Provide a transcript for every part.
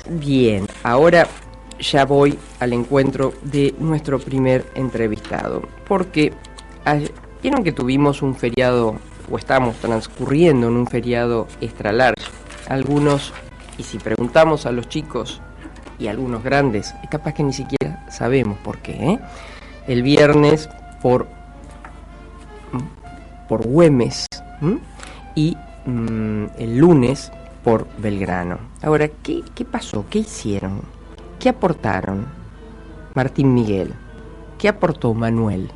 Bien, ahora ya voy al encuentro de nuestro primer entrevistado, porque vieron que tuvimos un feriado, o estamos transcurriendo en un feriado extra large. Algunos, y si preguntamos a los chicos y a algunos grandes, es capaz que ni siquiera sabemos por qué, ¿eh? El viernes por Güemes, y el lunes por Belgrano. Ahora, ¿qué pasó? ¿Qué hicieron? ¿Qué aportaron Martín Miguel? ¿Qué aportó Manuel?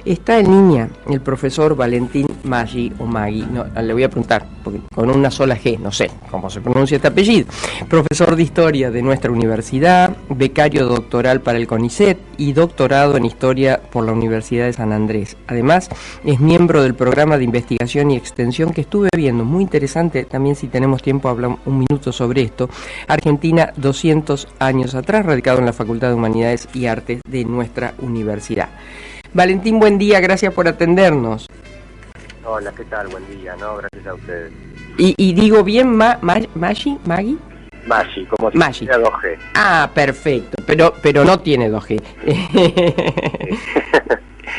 Está en línea el profesor Valentín Maggi o Maggi, no, le voy a preguntar, porque con una sola G, no sé cómo se pronuncia este apellido. Profesor de Historia de nuestra universidad, becario doctoral para el CONICET y doctorado en Historia por la Universidad de San Andrés. Además, es miembro del programa de investigación y extensión que estuve viendo, muy interesante, también si tenemos tiempo hablamos un minuto sobre esto, Argentina 200 años atrás, radicado en la Facultad de Humanidades y Artes de nuestra universidad. Valentín, buen día, gracias por atendernos. Hola, ¿qué tal? Buen día, ¿no? Gracias a ustedes. Y digo bien, Maggi, como si Maggi. tuviera 2G. Ah, perfecto, pero no tiene 2G.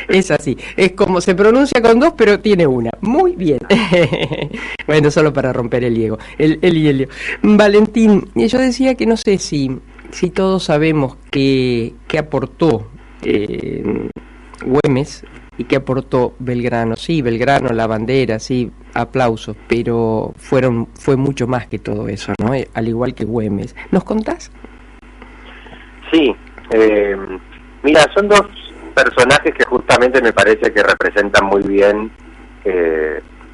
Es así, es como se pronuncia con 2, pero tiene una. Muy bien. Bueno, solo para romper el hielo. Valentín, yo decía que no sé si todos sabemos qué aportó Güemes y qué aportó Belgrano. Sí, Belgrano, la bandera, sí, aplausos, pero fue mucho más que todo eso, ¿no? Al igual que Güemes. ¿Nos contás? Sí, mira, son dos personajes que justamente me parece que representan muy bien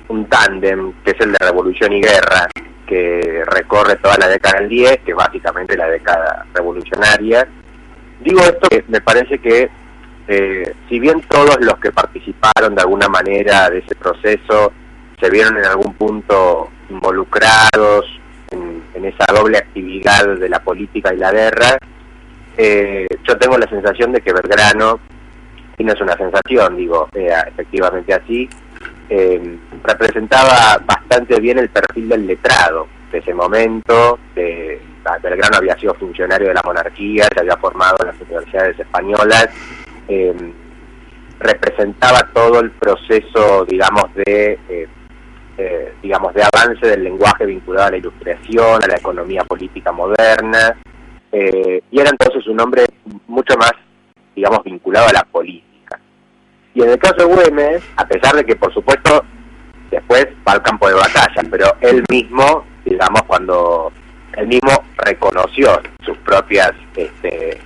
un tándem, que es el de Revolución y Guerra, que recorre toda la década del 10, que es básicamente la década revolucionaria. Digo esto que me parece que si bien todos los que participaron de alguna manera de ese proceso se vieron en algún punto involucrados en esa doble actividad de la política y la guerra, yo tengo la sensación de que Belgrano, y no es una sensación, digo, efectivamente así, representaba bastante bien el perfil del letrado de ese momento. Belgrano había sido funcionario de la monarquía, se había formado en las universidades españolas, representaba todo el proceso, digamos, de avance del lenguaje vinculado a la ilustración, a la economía política moderna, y era entonces un hombre mucho más, digamos, vinculado a la política. Y en el caso de Güemes, a pesar de que, por supuesto, después va al campo de batalla, pero él mismo, digamos, cuando él mismo reconoció sus propias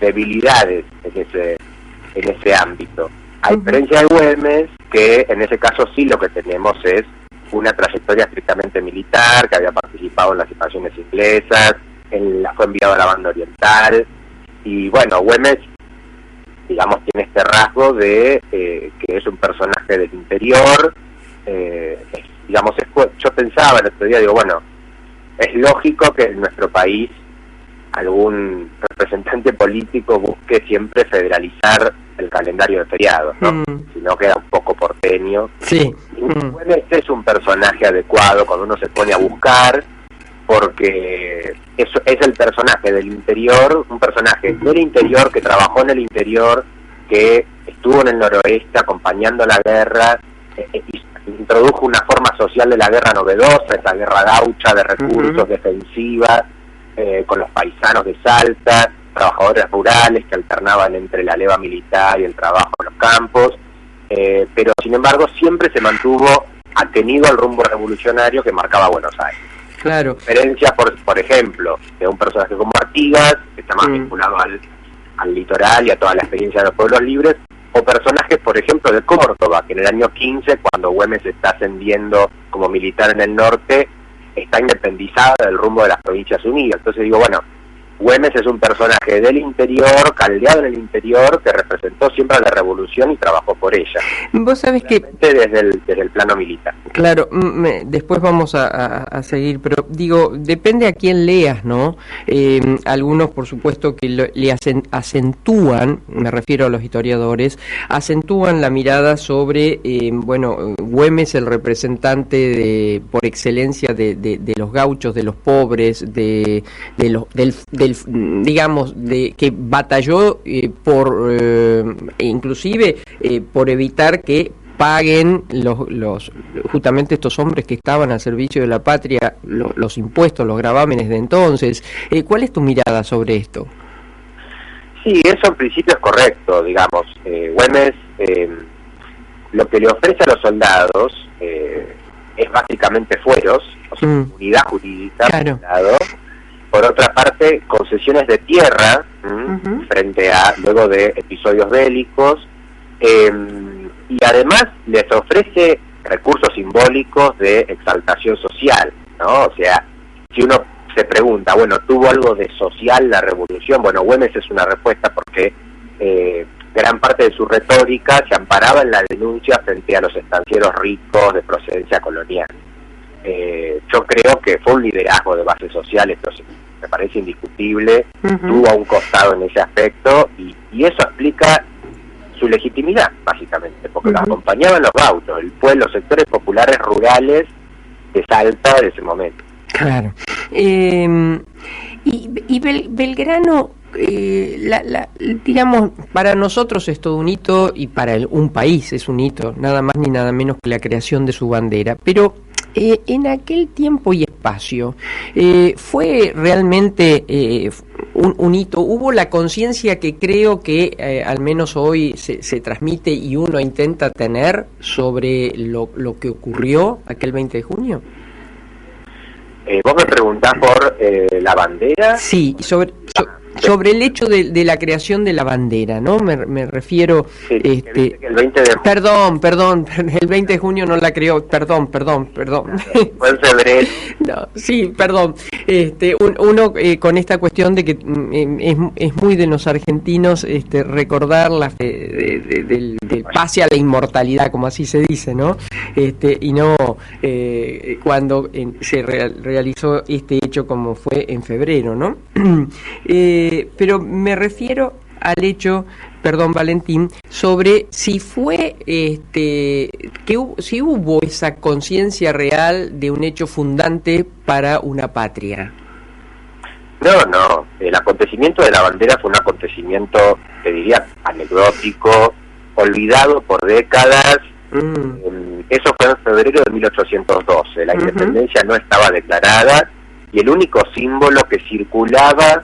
debilidades en ese ámbito. A diferencia de Güemes, que en ese caso sí lo que tenemos es una trayectoria estrictamente militar, que había participado en las invasiones inglesas, fue enviado a la banda oriental, y bueno, Güemes, digamos, tiene este rasgo de que es un personaje del interior, digamos, yo pensaba el otro día, digo, bueno, es lógico que en nuestro país algún representante político busque siempre federalizar el calendario de feriados, ¿no? Si no queda un poco porteño. Sí. Bueno, este es un personaje adecuado cuando uno se pone a buscar, porque eso es el personaje del interior, un personaje del interior que trabajó en el interior, que estuvo en el noroeste acompañando la guerra, introdujo una forma social de la guerra novedosa, esa guerra gaucha de recursos, defensiva, con los paisanos de Salta, trabajadores rurales que alternaban entre la leva militar y el trabajo en los campos, pero sin embargo siempre se mantuvo atenido al rumbo revolucionario que marcaba Buenos Aires. Claro. Diferencia, por ejemplo, de un personaje como Artigas, que está más vinculado al litoral y a toda la experiencia de los pueblos libres, o personajes, por ejemplo, de Córdoba, que en el año 15, cuando Güemes está ascendiendo como militar en el norte, está independizada del rumbo de las Provincias Unidas. Entonces digo, bueno, Güemes es un personaje del interior, caldeado en el interior, que representó siempre a la revolución y trabajó por ella. Vos sabés que... Desde el plano militar. Claro, después vamos a seguir, pero digo, depende a quién leas, ¿no? Algunos, por supuesto, que le acentúan, me refiero a los historiadores, acentúan la mirada sobre, Güemes, el representante por excelencia de los gauchos, de los pobres, digamos, que batalló inclusive por evitar que paguen justamente estos hombres que estaban al servicio de la patria los impuestos, los gravámenes de entonces. ¿Cuál es tu mirada sobre esto? Sí, eso en principio es correcto, digamos. Güemes lo que le ofrece a los soldados es básicamente fueros, o sea, unidad jurídica, claro. Por otra parte, concesiones de tierra, frente a, luego de episodios bélicos, y además les ofrece recursos simbólicos de exaltación social, ¿no? O sea, si uno se pregunta, bueno, ¿tuvo algo de social la revolución? Bueno, Güemes es una respuesta porque gran parte de su retórica se amparaba en la denuncia frente a los estancieros ricos de procedencia colonial. Yo creo que fue un liderazgo de base social, esto me parece indiscutible, tuvo a un costado en ese aspecto y eso explica su legitimidad, básicamente, porque lo acompañaban los gauchos, el pueblo, los sectores populares rurales de Salta de ese momento. Claro. Belgrano, digamos, para nosotros es todo un hito y para un país es un hito, nada más ni nada menos que la creación de su bandera, pero en aquel tiempo y espacio fue realmente un hito, hubo la conciencia que creo que al menos hoy se transmite y uno intenta tener sobre lo que ocurrió aquel 20 de junio. Vos me preguntás por la bandera. Sí, sobre el hecho de la creación de la bandera, ¿no? Me refiero... Sí, que el 20 de junio. Perdón, el 20 de junio no la creó, perdón. Fue en febrero. No, sí, perdón. Uno con esta cuestión de que es muy de los argentinos recordar del pase a la inmortalidad, como así se dice, ¿no? Y no cuando se realizó este hecho como fue en febrero, ¿no? Pero me refiero al hecho, perdón Valentín, sobre si fue si hubo esa conciencia real de un hecho fundante para una patria. No, el acontecimiento de la bandera fue un acontecimiento, te diría, anecdótico, olvidado por décadas. Eso fue en febrero de 1812, la independencia no estaba declarada y el único símbolo que circulaba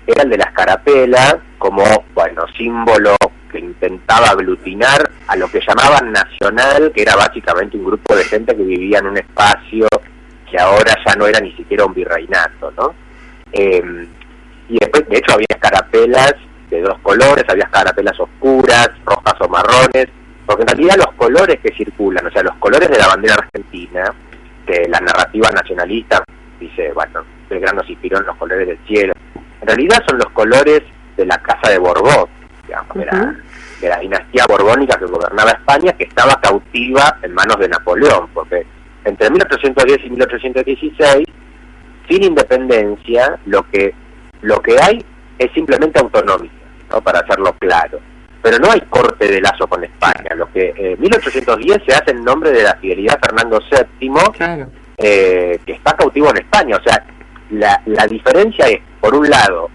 era el de la escarapela, como, símbolo que intentaba aglutinar a lo que llamaban nacional, que era básicamente un grupo de gente que vivía en un espacio que ahora ya no era ni siquiera un virreinato, ¿no? Y después, de hecho, había escarapelas de dos colores, había escarapelas oscuras, rojas o marrones, porque en realidad los colores que circulan, o sea, los colores de la bandera argentina, que la narrativa nacionalista dice, Belgrano se inspiró en los colores del cielo, en realidad son los colores de la casa de Borbón, digamos, de la dinastía borbónica que gobernaba España, que estaba cautiva en manos de Napoleón, porque entre 1810 y 1816, sin independencia, lo que hay es simplemente autonomía, ¿no? Para hacerlo claro. Pero no hay corte de lazo con España. Lo que en 1810 se hace en nombre de la fidelidad a Fernando VII, claro. Que está cautivo en España. O sea, la diferencia es, por un lado,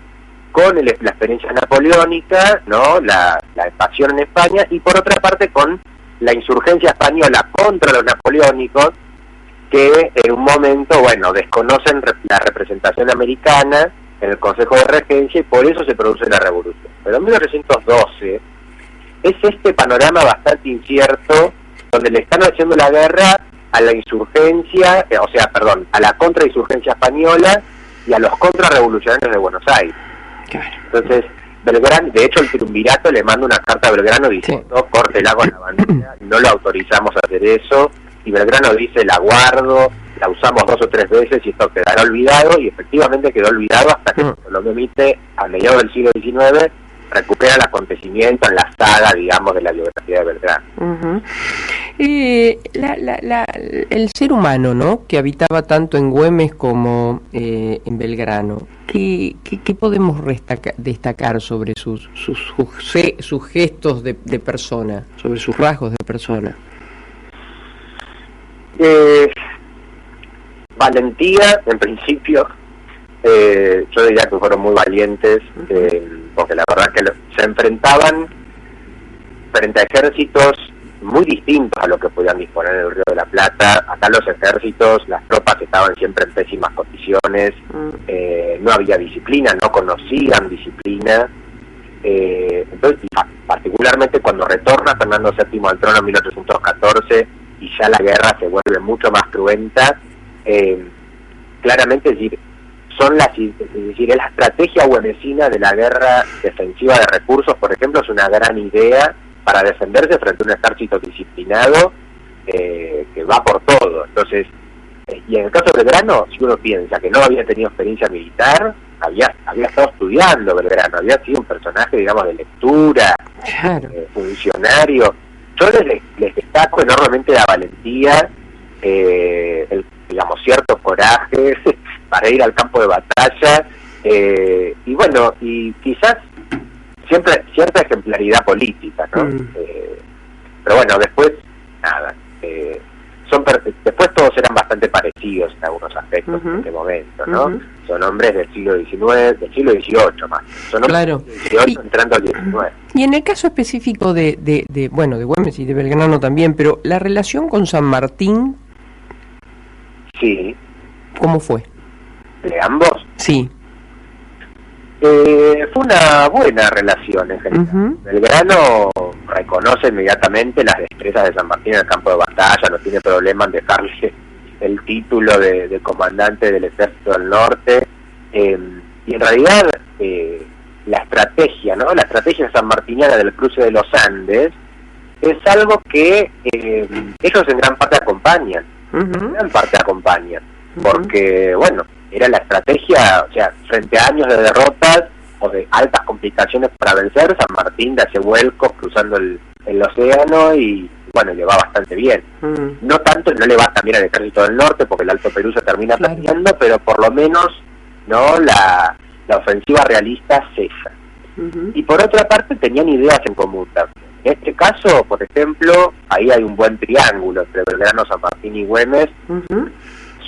con la experiencia napoleónica, ¿no? La invasión en España, y por otra parte con la insurgencia española contra los napoleónicos, que en un momento, desconocen la representación americana en el Consejo de Regencia y por eso se produce la revolución. Pero en 1812 es este panorama bastante incierto, donde le están haciendo la guerra a la insurgencia, a la contrainsurgencia española y a los contrarrevolucionarios de Buenos Aires. Claro. Entonces, Belgrano, de hecho el triunvirato le manda una carta a Belgrano diciendo, córtela con la bandera, no lo autorizamos a hacer eso, y y Belgrano dice, la guardo, la usamos 2 o 3 veces y esto quedará olvidado, y efectivamente quedó olvidado hasta que lo emite a mediados del siglo XIX, recupera el acontecimiento en la saga, digamos, de la biografía de Belgrano. El ser humano, ¿no?, que habitaba tanto en Güemes como en Belgrano, ¿qué podemos destacar sobre sus gestos de persona, sobre sus rasgos de persona? Valentía, en principio. Yo diría que fueron muy valientes, porque la verdad que se enfrentaban frente a ejércitos muy distintos a lo que podían disponer en el Río de la Plata. Acá los ejércitos, las tropas estaban siempre en pésimas condiciones, no había disciplina, no conocían disciplina. Entonces, particularmente cuando retorna Fernando VII al trono en 1814 y ya la guerra se vuelve mucho más cruenta, claramente, es decir, la estrategia güemesina de la guerra defensiva de recursos, por ejemplo, es una gran idea para defenderse frente a un ejército disciplinado que va por todo. Entonces, y en el caso de Belgrano, si uno piensa que no había tenido experiencia militar, había estado estudiando Belgrano, había sido un personaje, digamos, de lectura, claro, funcionario. Yo les destaco enormemente la valentía, el, digamos, cierto coraje para ir al campo de batalla, y bueno, y quizás siempre cierta ejemplaridad política, ¿no? Pero bueno, después, nada, después todos eran bastante parecidos en algunos aspectos en este momento, ¿no? Son hombres del siglo XIX, del siglo XVIII más, son hombres claro, del XVIII entrando al XIX. Y en el caso específico de Güemes y de Belgrano también, pero la relación con San Martín, sí, ¿cómo fue? ¿De ambos? Sí. Fue una buena relación en general. Belgrano reconoce inmediatamente las destrezas de San Martín en el campo de batalla, no tiene problema en dejarle el título de comandante del Ejército del Norte, y en realidad la estrategia, ¿no?, la estrategia sanmartiniana del cruce de los Andes es algo que ellos en gran parte acompañan, porque, bueno, era la estrategia, o sea, frente a años de derrotas o de altas complicaciones para vencer, San Martín da ese vuelco cruzando el océano y, bueno, le va bastante bien. No tanto, no le va tan bien al Ejército del Norte porque el Alto Perú se termina perdiendo, pero por lo menos, ¿no?, la ofensiva realista cesa. Y por otra parte tenían ideas en común también. En este caso, por ejemplo, ahí hay un buen triángulo entre Belgrano, San Martín y Güemes.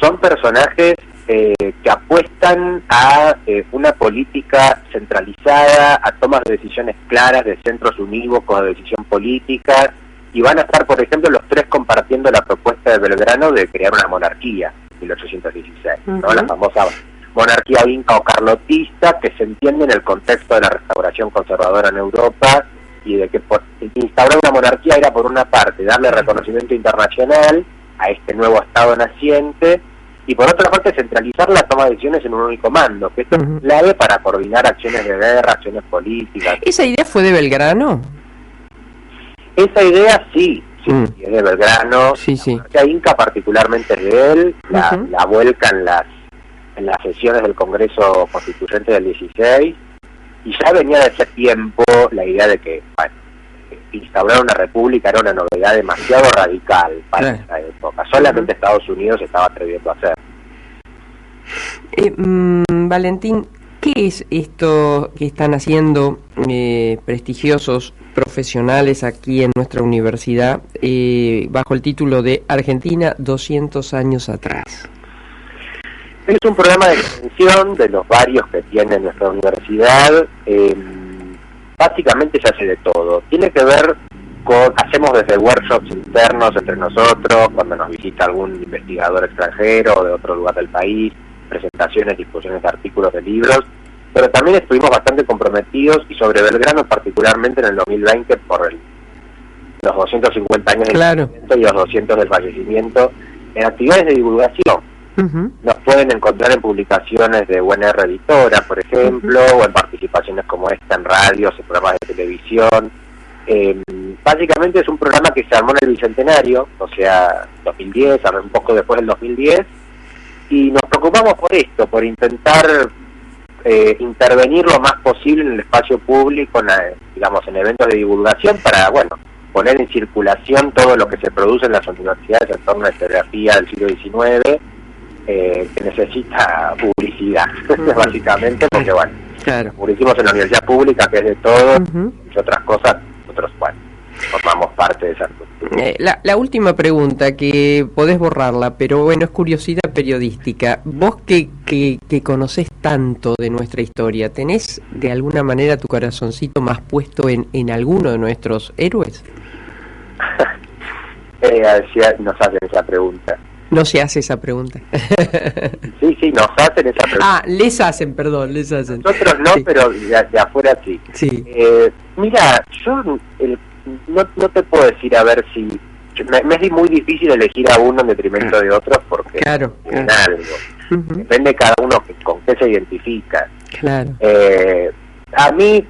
Son personajes que apuestan a una política centralizada, a tomas de decisiones claras de centros unívocos de decisión política, y van a estar, por ejemplo, los tres compartiendo la propuesta de Belgrano de crear una monarquía en 1816, ¿no?, la famosa monarquía inca o carlotista, que se entiende en el contexto de la restauración conservadora en Europa, y de que instaurar una monarquía era, por una parte, darle reconocimiento internacional a este nuevo Estado naciente, y por otra parte centralizar la toma de decisiones en un único mando, que esto es clave para coordinar acciones de guerra, acciones políticas. ¿Esa idea fue de Belgrano? Esa idea sí, es de Belgrano. La inca particularmente es de él, la vuelca en las sesiones del Congreso Constituyente del 16, y ya venía de ese tiempo la idea de que, bueno, instaurar una república era una novedad demasiado radical para esa época. Solamente Estados Unidos estaba atreviendo a hacer. Valentín, ¿qué es esto que están haciendo prestigiosos profesionales aquí en nuestra universidad bajo el título de Argentina 200 años atrás? Es un programa de extensión de los varios que tiene nuestra universidad. Básicamente se hace de todo. Tiene que ver con, hacemos desde workshops internos entre nosotros, cuando nos visita algún investigador extranjero o de otro lugar del país, presentaciones, discusiones de artículos, de libros, pero también estuvimos bastante comprometidos, y sobre Belgrano particularmente en el 2020 por los 250 años del nacimiento y los 200 del fallecimiento, en actividades de divulgación. Nos pueden encontrar en publicaciones de UNR Editora, por ejemplo, o en participaciones como esta en radios, en programas de televisión. básicamente es un programa que se armó en el Bicentenario, o sea, 2010, un poco después del 2010, y nos preocupamos por esto, por intentar intervenir lo más posible en el espacio público, digamos, en eventos de divulgación, para, bueno, poner en circulación todo lo que se produce en las universidades en torno a la historiografía del siglo XIX, que necesita publicidad, básicamente, porque, bueno, claro, como lo hicimos en la universidad pública, que es de todo, y otras cosas, nosotros, bueno, formamos parte de esa estructura. La última pregunta, que podés borrarla, pero bueno, es curiosidad periodística. Vos que conocés tanto de nuestra historia, ¿tenés de alguna manera tu corazoncito más puesto en alguno de nuestros héroes? Nos hacen esa pregunta. No se hace esa pregunta. Sí, nos hacen esa pregunta. Ah, les hacen. Nosotros no, sí. Pero de afuera sí. Sí. Mira, yo no te puedo decir a ver si... Me es muy difícil elegir a uno en detrimento de otros porque claro, tienen algo. Depende de cada uno con qué se identifica. Claro. A mí,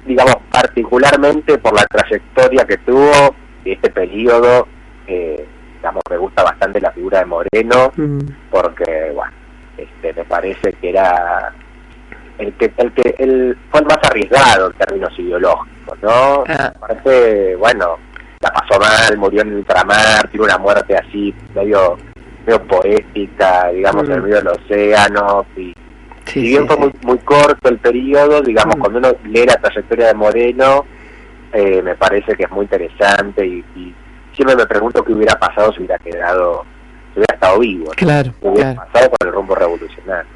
digamos, particularmente por la trayectoria que tuvo este periodo, digamos, me gusta bastante la figura de Moreno, porque, bueno, me parece que era el fue el más arriesgado en términos ideológicos, ¿no? Aparte, bueno, la pasó mal, murió en el ultramar, tiene una muerte así medio poética, digamos, en el medio del océano, y si bien fue muy corto el periodo, digamos, cuando uno lee la trayectoria de Moreno, me parece que es muy interesante, y siempre me pregunto qué hubiera pasado si hubiera estado vivo, ¿no? Claro, ¿Qué hubiera pasado con el rumbo revolucionario?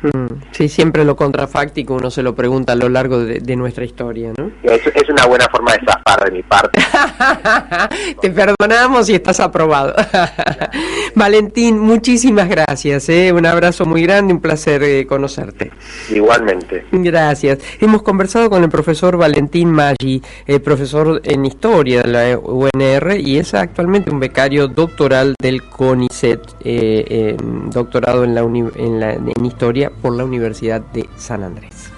Sí, siempre lo contrafáctico uno se lo pregunta a lo largo de nuestra historia, ¿no? Es una buena forma de zafar de mi parte. Te perdonamos y estás aprobado. Valentín, muchísimas gracias, un abrazo muy grande, un placer conocerte. Igualmente. Gracias. Hemos conversado con el profesor Valentín Maggi, profesor en Historia de la UNR, y es actualmente un becario doctoral del CONICET, doctorado en Historia por la Universidad de San Andrés.